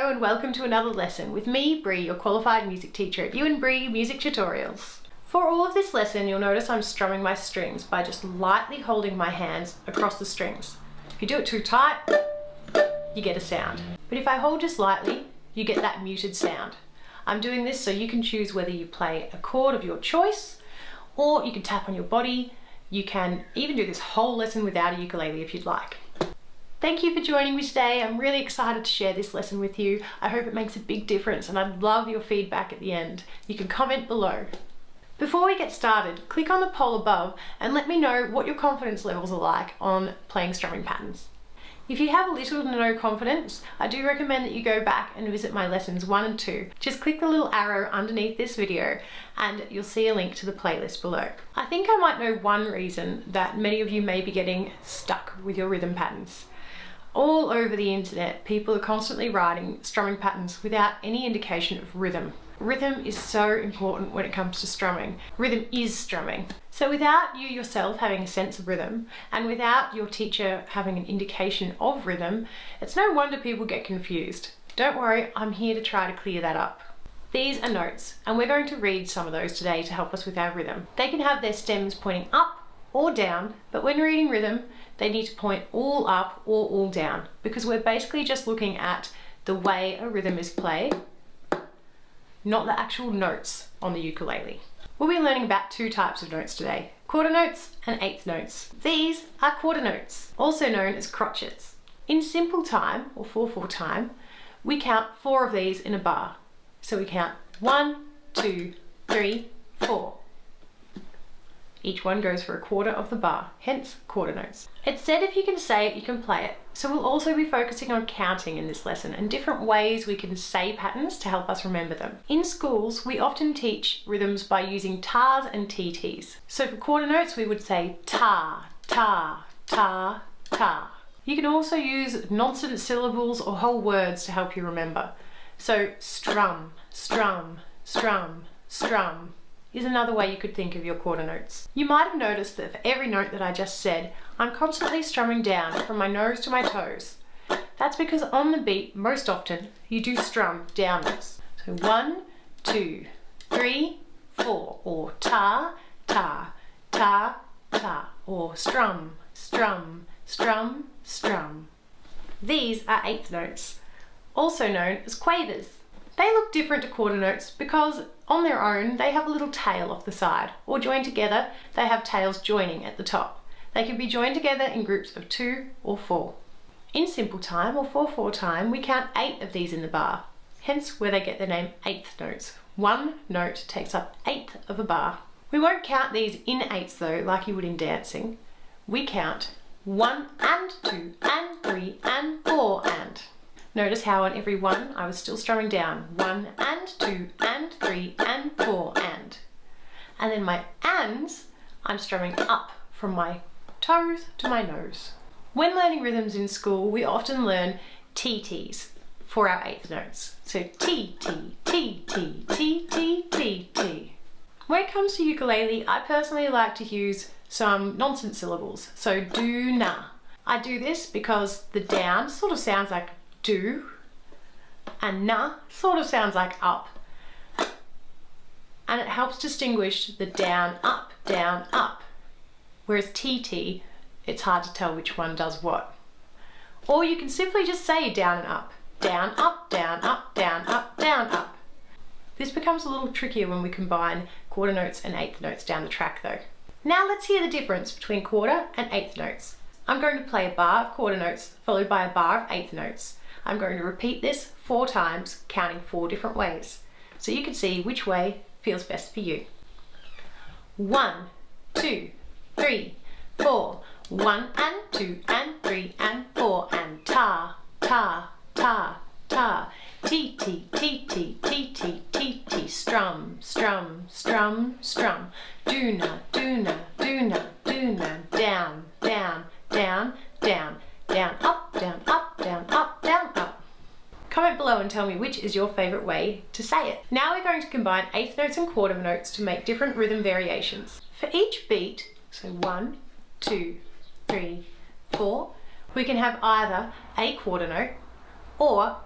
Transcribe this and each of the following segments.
Hello and welcome to another lesson with me, Bree, your qualified music teacher at Bree Music Tutorials. For all of this lesson, you'll notice I'm strumming my strings by just lightly holding my hands across the strings. If you do it too tight, you get a sound. But if I hold just lightly, you get that muted sound. I'm doing this so you can choose whether you play a chord of your choice, or you can tap on your body. You can even do this whole lesson without a ukulele if you'd like. Thank you for joining me today. I'm really excited to share this lesson with you. I hope it makes a big difference and I'd love your feedback at the end. You can comment below. Before we get started, click on the poll above and let me know what your confidence levels are like on playing strumming patterns. If you have little to no confidence, I do recommend that you go back and visit my lessons 1 and 2. Just click the little arrow underneath this video and you'll see a link to the playlist below. I think I might know one reason that many of you may be getting stuck with your rhythm patterns. All over the internet, people are constantly writing strumming patterns without any indication of rhythm. Rhythm is so important when it comes to strumming. Rhythm is strumming. So without you yourself having a sense of rhythm, and without your teacher having an indication of rhythm, it's no wonder people get confused. Don't worry, I'm here to try to clear that up. These are notes, and we're going to read some of those today to help us with our rhythm. They can have their stems pointing up or down, but when reading rhythm, they need to point all up or all down, because we're basically just looking at the way a rhythm is played, not the actual notes on the ukulele. We'll be learning about 2 types of notes today, quarter notes and eighth notes. These are quarter notes, also known as crotchets. In simple time, or 4/4 time, we count 4 of these in a bar. So we count 1, 2, 3, 4. Each one goes for a quarter of the bar, hence quarter notes. It's said if you can say it, you can play it. So we'll also be focusing on counting in this lesson and different ways we can say patterns to help us remember them. In schools, we often teach rhythms by using tars and TTs. So for quarter notes, we would say ta, ta, ta, ta. You can also use nonsense syllables or whole words to help you remember. So strum, strum, strum, strum is another way you could think of your quarter notes. You might have noticed that for every note that I just said, I'm constantly strumming down from my nose to my toes. That's because on the beat, most often, you do strum downwards. So 1, 2, 3, 4, or ta, ta, ta, ta, or strum, strum, strum, strum. These are eighth notes, also known as quavers. They look different to quarter notes because on their own they have a little tail off the side, or joined together they have tails joining at the top. They can be joined together in groups of 2 or 4. In simple time or 4/4 time we count 8 of these in the bar, hence where they get their name eighth notes. 1 note takes up 1/8 of a bar. We won't count these in eighths though like you would in dancing. We count 1 and 2 and 3 and 4 and. Notice how on every one I was still strumming down. 1 and 2 and 3 and 4 and. And then my ands, I'm strumming up from my toes to my nose. When learning rhythms in school, we often learn TTs for our eighth notes. So T, T, T, T, T, T, T, T. When it comes to ukulele, I personally like to use some nonsense syllables. So do, na. I do this because the down sort of sounds like do, and na sort of sounds like up, and it helps distinguish the down up, whereas TT, it's hard to tell which one does what. Or you can simply just say down and up, down, up, down, up, down, up, down, up. This becomes a little trickier when we combine quarter notes and eighth notes down the track though. Now let's hear the difference between quarter and eighth notes. I'm going to play a bar of quarter notes followed by a bar of eighth notes. I'm going to repeat this 4 times, counting 4 different ways, so you can see which way feels best for you. 1, 2, 3, 4. 1 and 2 and 3 and 4 and ta, ta, ta, ta. T, T, T, T, T, T, T, T. Strum, strum, strum, strum. Do, na, do, na, do, na, do, na. Down, down, down, down. Down, up, down, up, down, up, down, up. Comment below and tell me which is your favourite way to say it. Now we're going to combine eighth notes and quarter notes to make different rhythm variations. For each beat, so 1, 2, 3, 4, we can have either a quarter note or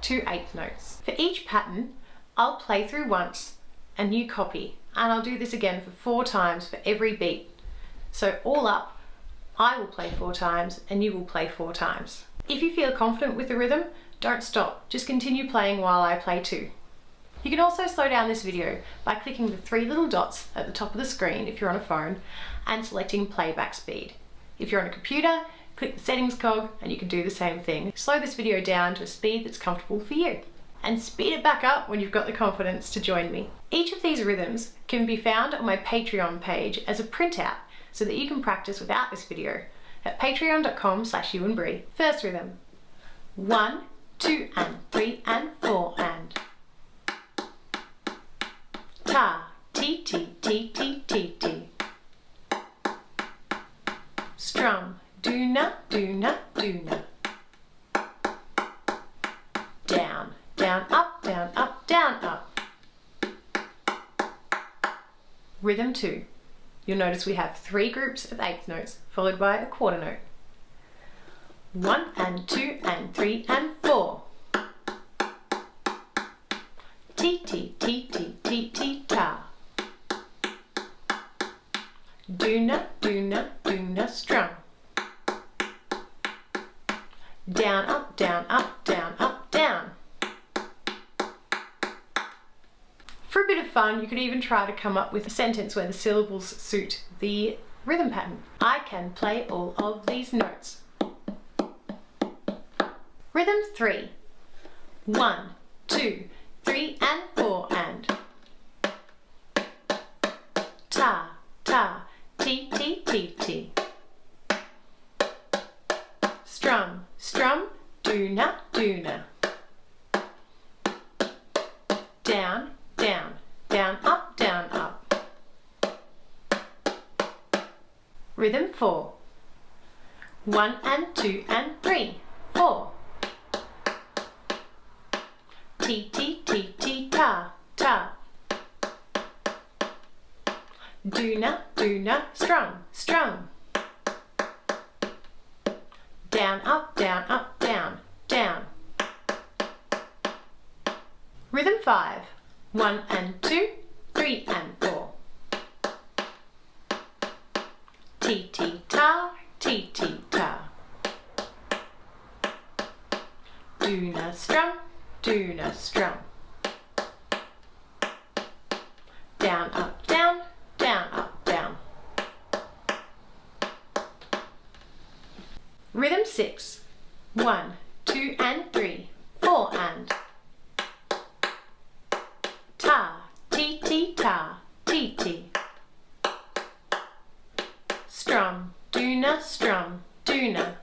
2 eighth notes. For each pattern, I'll play through once and you copy, and I'll do this again for 4 times for every beat. So all up, I will play 4 times and you will play 4 times. If you feel confident with the rhythm, don't stop, just continue playing while I play too. You can also slow down this video by clicking the 3 little dots at the top of the screen if you're on a phone and selecting playback speed. If you're on a computer, click the settings cog and you can do the same thing. Slow this video down to a speed that's comfortable for you, and speed it back up when you've got the confidence to join me. Each of these rhythms can be found on my Patreon page as a printout so that you can practice without this video at patreon.com/youandbree. First rhythm. 1, 2 and 3 and 4 and. Ta, ti, ti, ti, ti, ti, ti. Strum, do-na, do-na, do-na. Down, down, up, down, up, down, up. Rhythm 2. You'll notice we have 3 groups of eighth notes followed by a quarter note. 1 and 2 and 3 and 4. Ti, ti, ti, ti, ti, ti, ta. Do-na, do-na, do-na, strum. Down, up, down, up, down, up, down. For a bit of fun, you could even try to come up with a sentence where the syllables suit the rhythm pattern. I can play all of these notes. Rhythm 3. 1, 2, 3 and 4 and. Ta, ta, ti, ti, ti, ti. Strum, strum, do-na, do-na. Down, down, down, up, down, up. Rhythm 4. 1 and 2 and 3, 4. Ti, ti, ti, ti, ta, ta. Do-na, do-na, strum, strum. Down, up, down, up, down, down. Rhythm 5. 1 and 2, 3 and 4. Ti, ti, ta, ti, ti, ta. Do-na, strum, do-na, strum. Down, up, down, down, up, down. Rhythm 6. 1, 2 and 3, 4 and. Ta, ti, ti, ta, ti, ti. Strum, do-na, strum, do-na.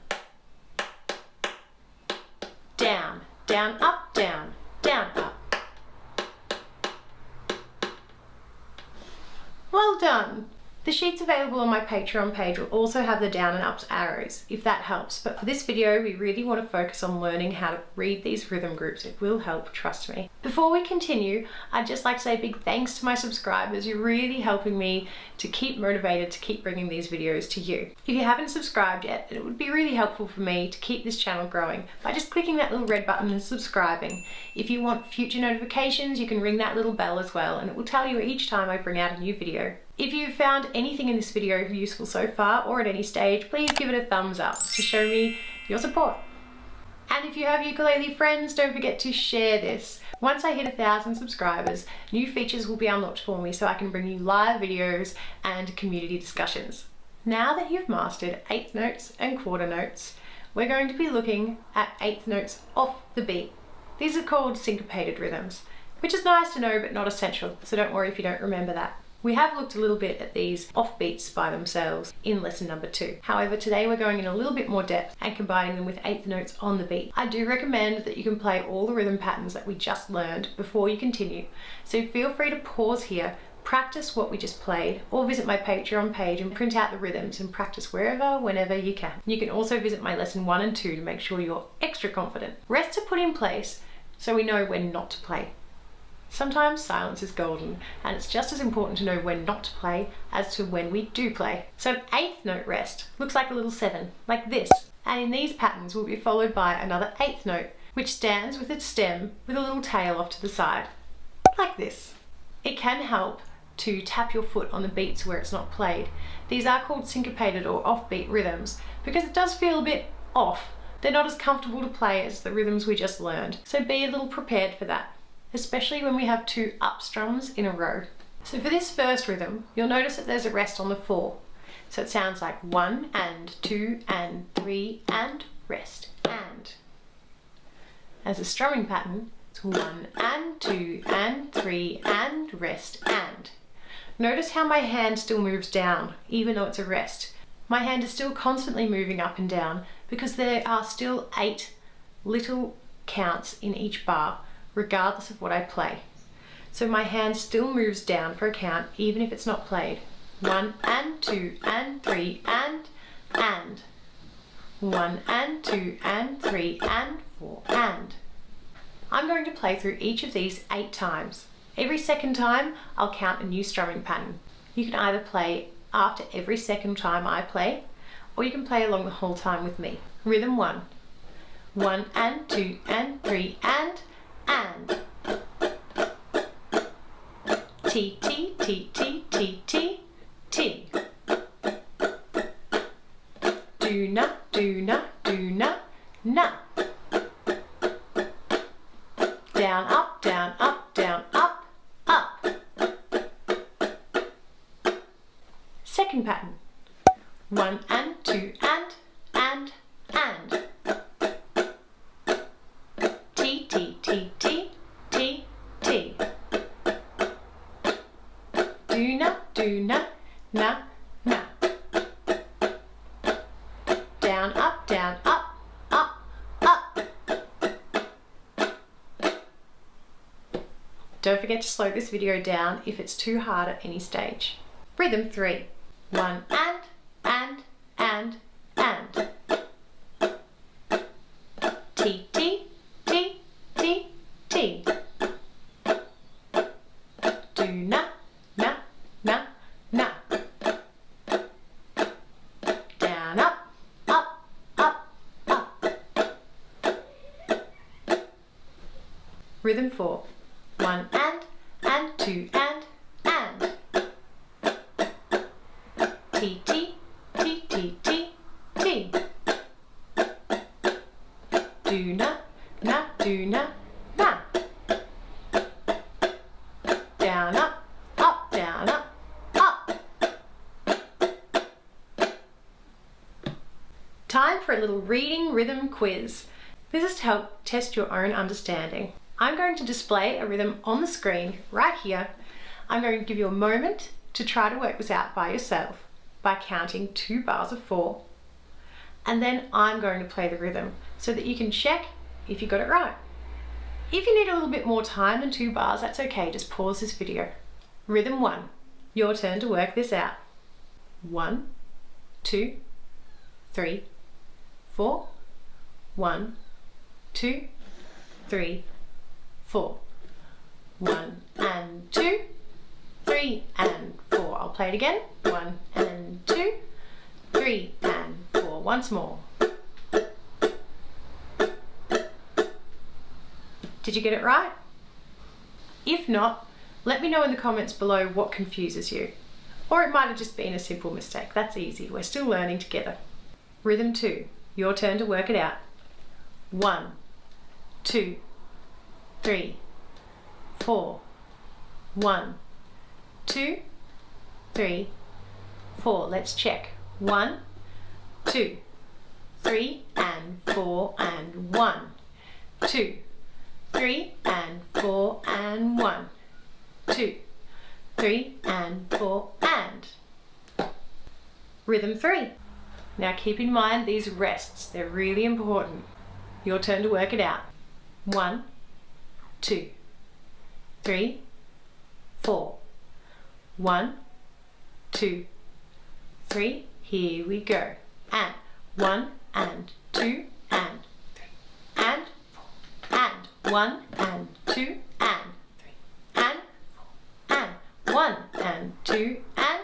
Down, down, up, down, down, up. Well done! The sheets available on my Patreon page will also have the down and ups arrows, if that helps, but for this video we really want to focus on learning how to read these rhythm groups. It will help, trust me. Before we continue, I'd just like to say a big thanks to my subscribers. You're really helping me to keep motivated to keep bringing these videos to you. If you haven't subscribed yet, it would be really helpful for me to keep this channel growing by just clicking that little red button and subscribing. If you want future notifications, you can ring that little bell as well, and it will tell you each time I bring out a new video. If you've found anything in this video useful so far or at any stage, please give it a thumbs up to show me your support. And if you have ukulele friends, don't forget to share this. Once I hit 1,000 subscribers, new features will be unlocked for me so I can bring you live videos and community discussions. Now that you've mastered eighth notes and quarter notes, we're going to be looking at eighth notes off the beat. These are called syncopated rhythms, which is nice to know but not essential, so don't worry if you don't remember that. We have looked a little bit at these offbeats by themselves in lesson number 2. However, today we're going in a little bit more depth and combining them with eighth notes on the beat. I do recommend that you can play all the rhythm patterns that we just learned before you continue. So feel free to pause here, practice what we just played, or visit my Patreon page and print out the rhythms and practice wherever, whenever you can. You can also visit my lesson 1 and 2 to make sure you're extra confident. Rests are put in place so we know when not to play. Sometimes silence is golden, and it's just as important to know when not to play as to when we do play. So an eighth note rest looks like a little 7, like this. And in these patterns will be followed by another eighth note, which stands with its stem with a little tail off to the side, like this. It can help to tap your foot on the beats where it's not played. These are called syncopated or offbeat rhythms because it does feel a bit off. They're not as comfortable to play as the rhythms we just learned, so be a little prepared for that, especially when we have 2 up strums in a row. So for this first rhythm, you'll notice that there's a rest on the 4. So it sounds like 1 and 2 and 3 and rest and. As a strumming pattern, it's 1 and 2 and 3 and rest and. Notice how my hand still moves down, even though it's a rest. My hand is still constantly moving up and down because there are still 8 little counts in each bar, regardless of what I play. So my hand still moves down for a count, even if it's not played. 1 and 2 and 3 and. 1 and 2 and 3 and 4 and. I'm going to play through each of these 8 times. Every second time, I'll count a new strumming pattern. You can either play after every second time I play, or you can play along the whole time with me. Rhythm 1. 1 and 2 and 3 and. T, T, T, T, T, T, T. Do na, do na, do na, na. Down, up, down, up, down, up, up. Second pattern. 1 and 2 and. T, T, T, T, T, T. Do na, na, na. Down, up, up, up. Don't forget to slow this video down if it's too hard at any stage. Rhythm 3. 1 and. T, T, T, T, T. Do na, na, na, na. Down, up, up, up, up. Rhythm 4. 1 and 2 and. T, T, T, T, T, T. Do na, na, do na, na. Down, up, down, up. Time for a little reading rhythm quiz. This is to help test your own understanding. I'm going to display a rhythm on the screen right here. I'm going to give you a moment to try to work this out by yourself by counting 2 bars of 4. And then I'm going to play the rhythm so that you can check if you got it right. If you need a little bit more time than 2 bars, that's okay, just pause this video. Rhythm 1. Your turn to work this out. 1, 2, 3, 4. 1, 2, 3, 4. 1 and 2, 3 and 4. I'll play it again. 1 and 2, 3 and 4. Once more. Did you get it right? If not, let me know in the comments below what confuses you. Or it might have just been a simple mistake. That's easy. We're still learning together. Rhythm 2. Your turn to work it out. 1, 2, 3, 4. 1, 2, 3, 4. Let's check. 1, 2, 3 and 4 and 1, 2, 3 and 4 and 1, 2, 3 and 4 and. Rhythm 3. Now keep in mind these rests, they're really important. Your turn to work it out. 1, 2, 3, 4. 1, 2, 3. Here we go. And 1 and 2 and 3 and 4 and 1 and 2 and 3 and 4 and 1 and 2 and.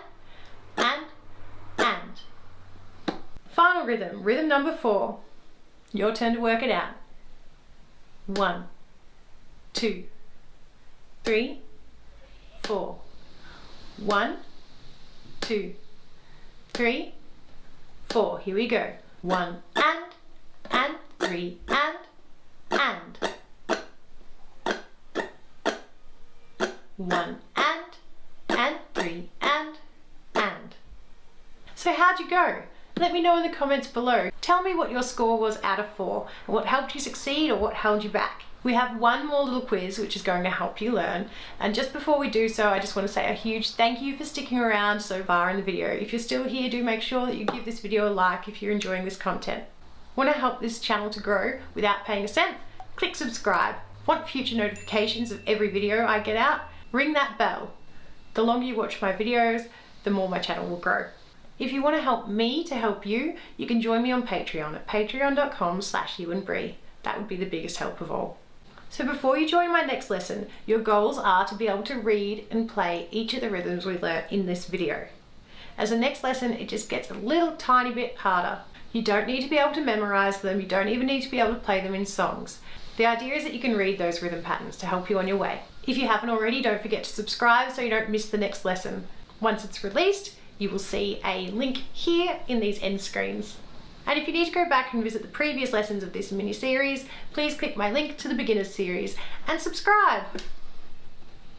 Final rhythm, rhythm number 4. Your turn to work it out. 1, 2, 3, 4. 1, 2, 3, 4. Here we go. 1 and 3 and. 1 and 3 and. So how'd you go? Let me know in the comments below. Tell me what your score was out of 4 and what helped you succeed or what held you back. We have one more little quiz which is going to help you learn, and just before we do so I just want to say a huge thank you for sticking around so far in the video. If you're still here, do make sure that you give this video a like if you're enjoying this content. Want to help this channel to grow without paying a cent? Click subscribe. Want future notifications of every video I get out? Ring that bell. The longer you watch my videos, the more my channel will grow. If you want to help me to help you, you can join me on Patreon at patreon.com/youandbree. That would be the biggest help of all. So before you join my next lesson, your goals are to be able to read and play each of the rhythms we learnt in this video. As the next lesson, it just gets a little tiny bit harder. You don't need to be able to memorize them, you don't even need to be able to play them in songs. The idea is that you can read those rhythm patterns to help you on your way. If you haven't already, don't forget to subscribe so you don't miss the next lesson. Once it's released, you will see a link here in these end screens. And if you need to go back and visit the previous lessons of this mini series, please click my link to the beginners series and subscribe.